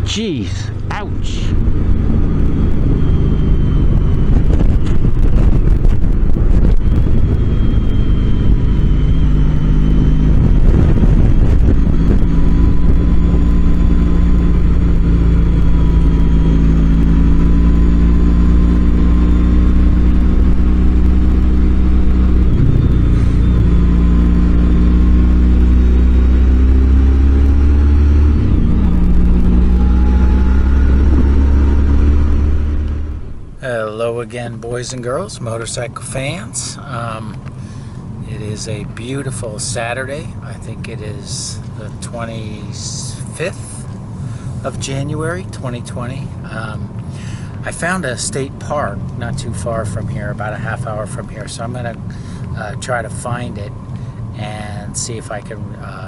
Jeez, ouch. Hello again, boys and girls, motorcycle fans. It is a beautiful Saturday. I think it is the 25th of January 2020. I found a state park not too far from here, about a half hour from here, so I'm going to try to find it and see if I can,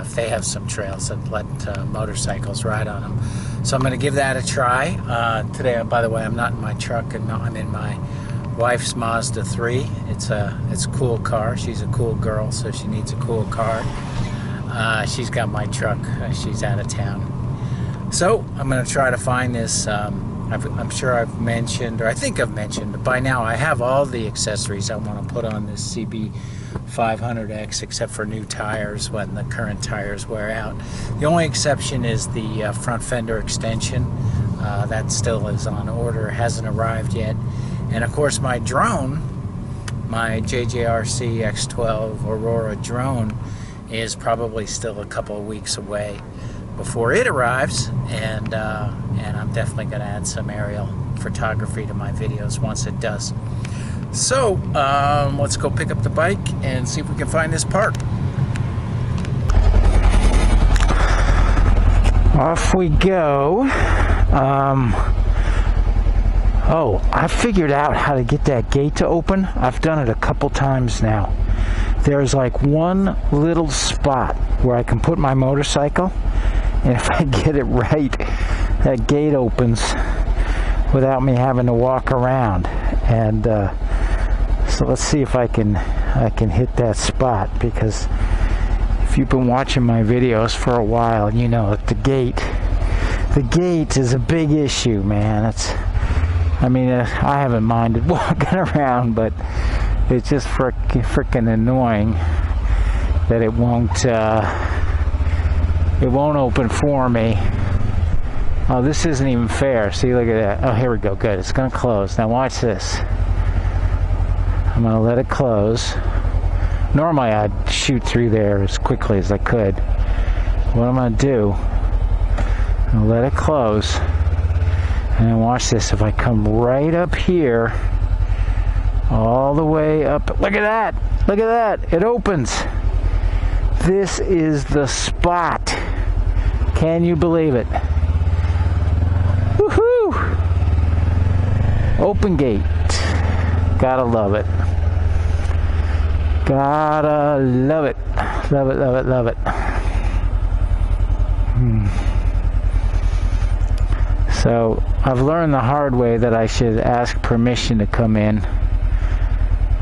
if they have some trails that let motorcycles ride on them. So I'm going to give that a try. Today, by the way, I'm not in my truck, and I'm in my wife's Mazda 3. It's a cool car. She's a cool girl, so she needs a cool car. She's got my truck. She's out of town. So I'm going to try to find this. I'm sure I've mentioned, or I think I've mentioned, by now I have all the accessories I want to put on this CB500X except for new tires when the current tires wear out. The only exception is the front fender extension. That still is on order, hasn't arrived yet. And of course my drone, my JJRC X12 Aurora drone, is probably still a couple of weeks away before it arrives, and I'm definitely going to add some aerial photography to my videos once it does. So let's go pick up the bike and see if we can find this park. Off we go. Oh, I figured out how to get that gate to open. I've done it a couple times now. There's like one little spot where I can put my motorcycle, and if I get it right, that gate opens without me having to walk around. And so let's see if I can hit that spot, because if you've been watching my videos for a while, you know that the gate is a big issue, man. I haven't minded walking around, but it's just freaking annoying that it won't open for me. Oh, this isn't even fair. See, look at that. Oh, here we go. Good. It's going to close. Now watch this. I'm going to let it close. Normally I'd shoot through there as quickly as I could. What I'm going to do, I'm going to let it close. And then watch this. If I come right up here, all the way up. Look at that. Look at that. It opens. This is the spot. Can you believe it? Woohoo! Open gate. Gotta love it. Gotta love it. Love it, love it, love it. So I've learned the hard way that I should ask permission to come in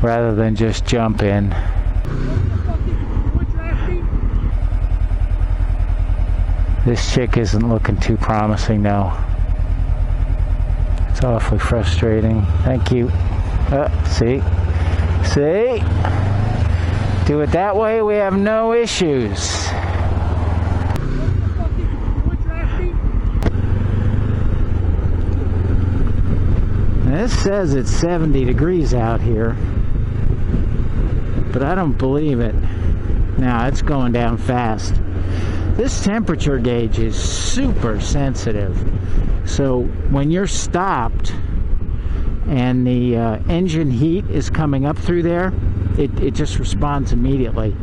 rather than just jump in. This chick isn't looking too promising now. It's awfully frustrating. Thank you. See? See? Do it that way, we have no issues. This says it's 70 degrees out here, but I don't believe it. Now it's going down fast. This temperature gauge is super sensitive, so when you're stopped and the engine heat is coming up through there, it just responds immediately.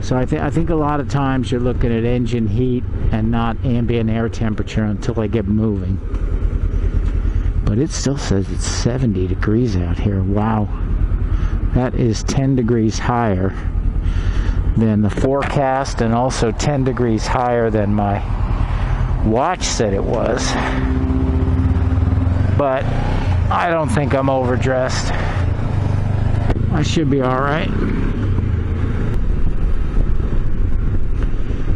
So I think a lot of times you're looking at engine heat and not ambient air temperature until they get moving. But it still says it's 70 degrees out here. Wow. That is 10 degrees higher than the forecast, and also 10 degrees higher than my watch said it was. But I don't think I'm overdressed. I should be all right.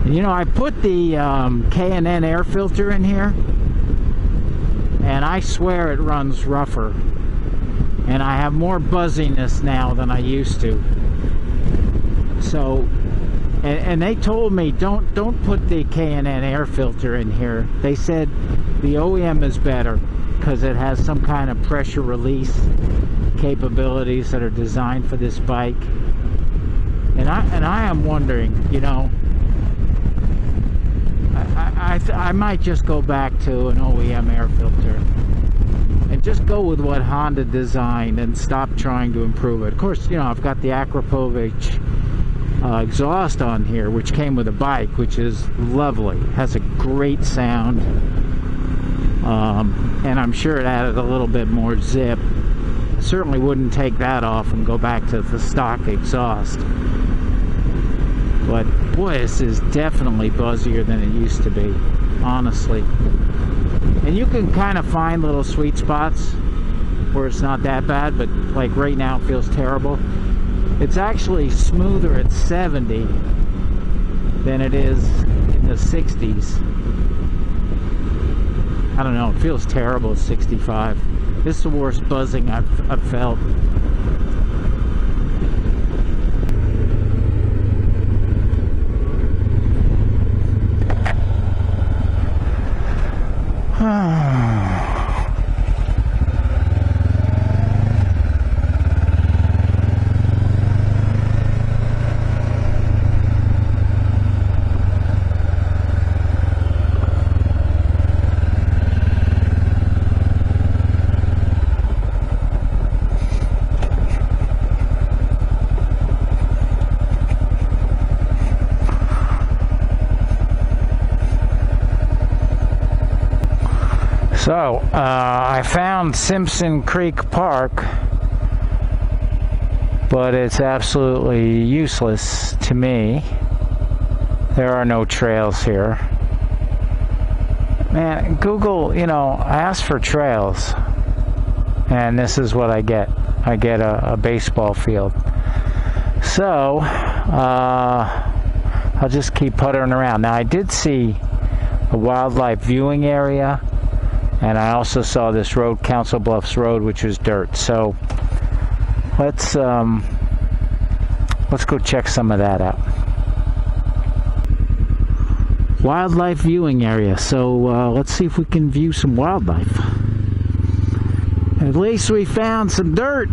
You know, I put the K&N air filter in here, and I swear it runs rougher. And I have more buzziness now than I used to. So, and they told me don't put the K&N air filter in here. They said the OEM is better because it has some kind of pressure release capabilities that are designed for this bike. And I am wondering, you know, I might just go back to an OEM air filter and just go with what Honda designed and stop trying to improve it. Of course, you know, I've got the Akrapovic exhaust on here, which came with a bike, which is lovely. It has a great sound, and I'm sure it added a little bit more zip. I certainly wouldn't take that off and go back to the stock exhaust. But boy, this is definitely buzzier than it used to be, honestly. And you can kind of find little sweet spots where it's not that bad, but like right now it feels terrible. It's actually smoother at 70 than it is in the 60s. I don't know, it feels terrible at 65. This is the worst buzzing I've felt. So, I found Simpson Creek Park, but it's absolutely useless to me. There are no trails here. Man, Google, you know, I asked for trails, and this is what I get. I get a baseball field. So, I'll just keep puttering around. Now, I did see a wildlife viewing area, and I also saw this road, Council Bluffs Road, which is dirt. So let's go check some of that out. Wildlife viewing area. So let's see if we can view some wildlife. At least we found some dirt.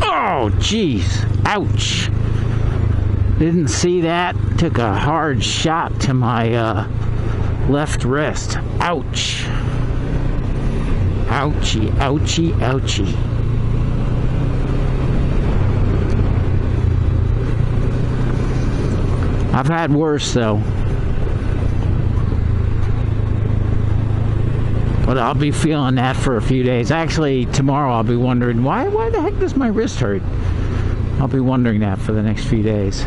Oh, jeez. Ouch. Didn't see that. Took a hard shot to my left wrist. Ouch. Ouchie, ouchie, ouchie. I've had worse, though. But I'll be feeling that for a few days. Actually, tomorrow I'll be wondering, why the heck does my wrist hurt? I'll be wondering that for the next few days.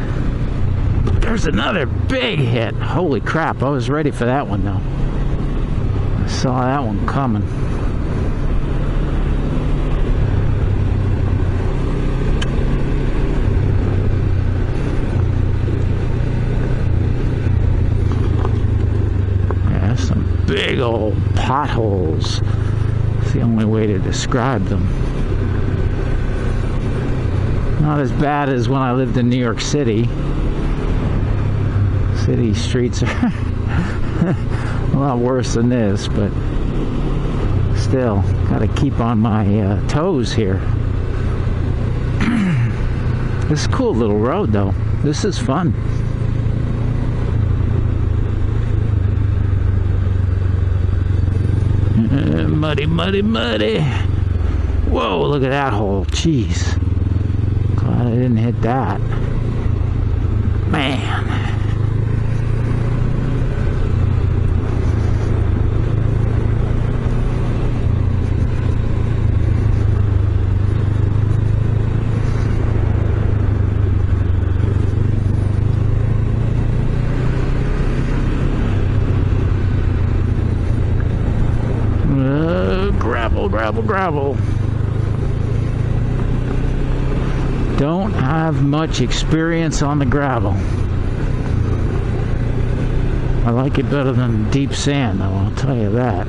There's another big hit. Holy crap, I was ready for that one, though. I saw that one coming. Yeah, some big old potholes. It's the only way to describe them. Not as bad as when I lived in New York City. City streets are a lot worse than this, but still, gotta keep on my toes here. This is a cool little road, though. This is fun. Muddy, muddy, muddy. Whoa, look at that hole. Jeez. Glad I didn't hit that. Man. Gravel. Don't have much experience on the gravel. I like it better than deep sand, though, I'll tell you that.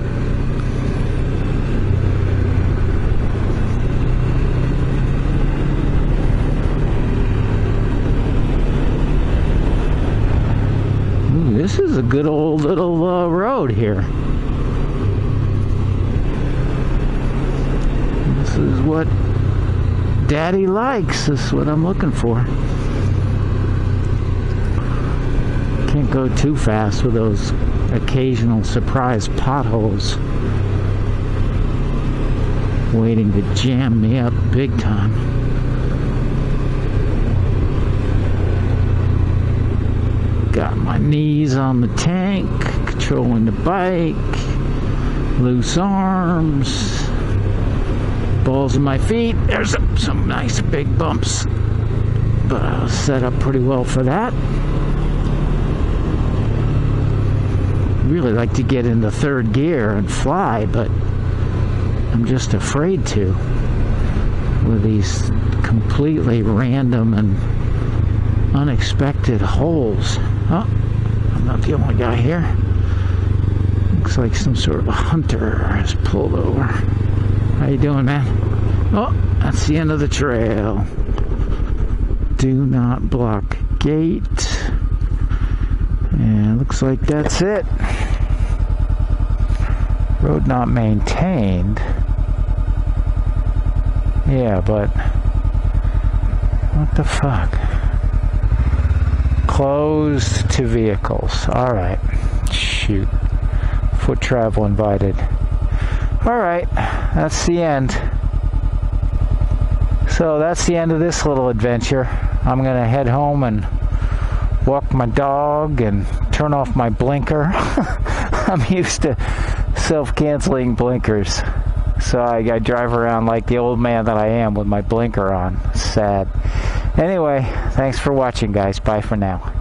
Ooh, this is a good old little road here. This is what Daddy likes. This is what I'm looking for. Can't go too fast with those occasional surprise potholes waiting to jam me up big time. Got my knees on the tank, controlling the bike, loose arms. Balls in my feet. There's some nice big bumps, but I was set up pretty well for that. Really like to get into third gear and fly, but I'm just afraid to with these completely random and unexpected holes. Oh, I'm not the only guy here. Looks like some sort of a hunter has pulled over. How you doing, man? Oh, that's the end of the trail. Do not block gate. And looks like that's it. Road not maintained. Yeah, but what the fuck? Closed to vehicles. Alright. Shoot. Foot travel invited. Alright, that's the end. So that's the end of this little adventure. I'm gonna head home and walk my dog and turn off my blinker. I'm used to self-canceling blinkers. So I drive around like the old man that I am with my blinker on. Sad. Anyway, thanks for watching, guys. Bye for now.